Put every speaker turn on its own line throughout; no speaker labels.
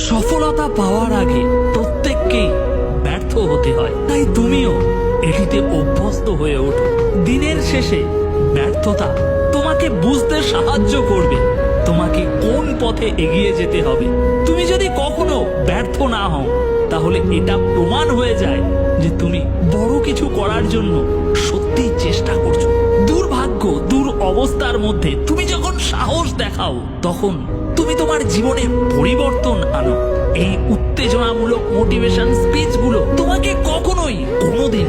সফলতা পাওয়ার আগে প্রত্যেককেই ব্যর্থ হতে হয়, তাই তুমিও এটিতে অভ্যস্ত হয়ে ওঠো। দিনের শেষে ব্যর্থতা তোমাকে বুঝতে সাহায্য করবে তোমাকে কোন পথে এগিয়ে যেতে হবে। তুমি যদি কখনো ব্যর্থ না হও, তাহলে এটা প্রমাণ হয়ে যায় যে তুমি বড় কিছু করার জন্য সত্যিই চেষ্টা করছো। দুর্ভাগ্য, অবস্থার মধ্যে তুমি যখন সাহস দেখাও, তখন তুমি তোমার জীবনে পরিবর্তন আনো। এই উত্তেজনামূলক মোটিভেশন স্পিচগুলো তোমাকে কখনোই কোনোদিন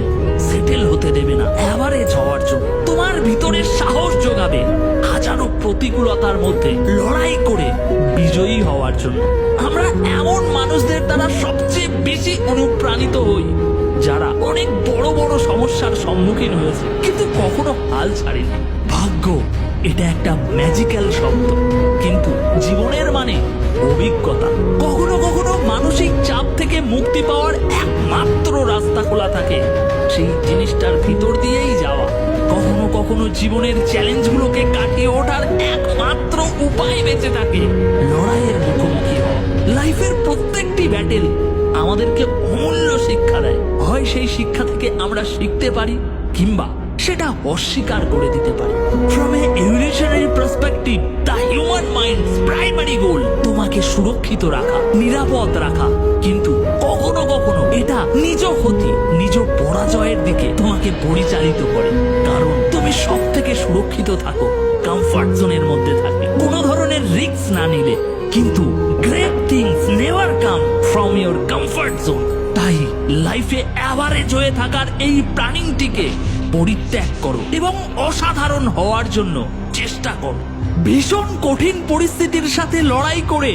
সেটেল হতে দেবে না অ্যাভারেজ হওয়ার জন্য। তোমার ভিতরে সাহস যোগাবে হাজারো প্রতিকূলতার মধ্যে লড়াই করে বিজয়ী হওয়ার জন্য। আমরা এমন মানুষদের দ্বারা সবচেয়ে বেশি অনুপ্রাণিত হই যারা অনেক বড় বড় সমস্যার সম্মুখীন হয়েছে কিন্তু কখনো হাল ছাড়েনি। ভাগ্য এটা একটা ম্যাজিক্যাল শব্দ, কিন্তু জীবনের মানে অভিজ্ঞতা। কখনো কখনো মানসিক চাপ থেকে মুক্তি পাওয়ার একমাত্র রাস্তা খোলা থাকে সেই জিনিসটার ভিতর দিয়েই যাওয়া। কখনো কখনো জীবনের চ্যালেঞ্জগুলোকে কাটিয়ে ওঠার একমাত্র উপায় বেঁচে থাকে লড়াইয়ের মুখোমুখি হওয়া। লাইফের প্রত্যেকটি ব্যাটেল আমাদেরকে অমূল্য শিক্ষা দেয়। হয় সেই শিক্ষা থেকে আমরা শিখতে পারি, কিংবা সেটা অস্বীকার করে দিতে পারি। From a evolutionary perspective, the human mind's primary goal তোমাকে সুরক্ষিত রাখা, নিরাপদ রাখা। কিন্তু কখনো কখনো এটা নিজ ক্ষতি, নিজ পরাজয়ের দিকে তোমাকে পরিচালিত করে। কারণ তুমি সব থেকে সুরক্ষিত থাকো কমফর্ট জোনের মধ্যে থাকবে, কোনো ধরনের রিস্ক না নিলে। কিন্তু great things never come from your comfort zone. তাই লাইফে অ্যাভারেজ হয়ে থাকার এই প্ল্যানিংটিকে পরিত্যাগ করো এবং অসাধারণ হওয়ার জন্য চেষ্টা করো। ভীষণ কঠিন পরিস্থিতির সাথে লড়াই করে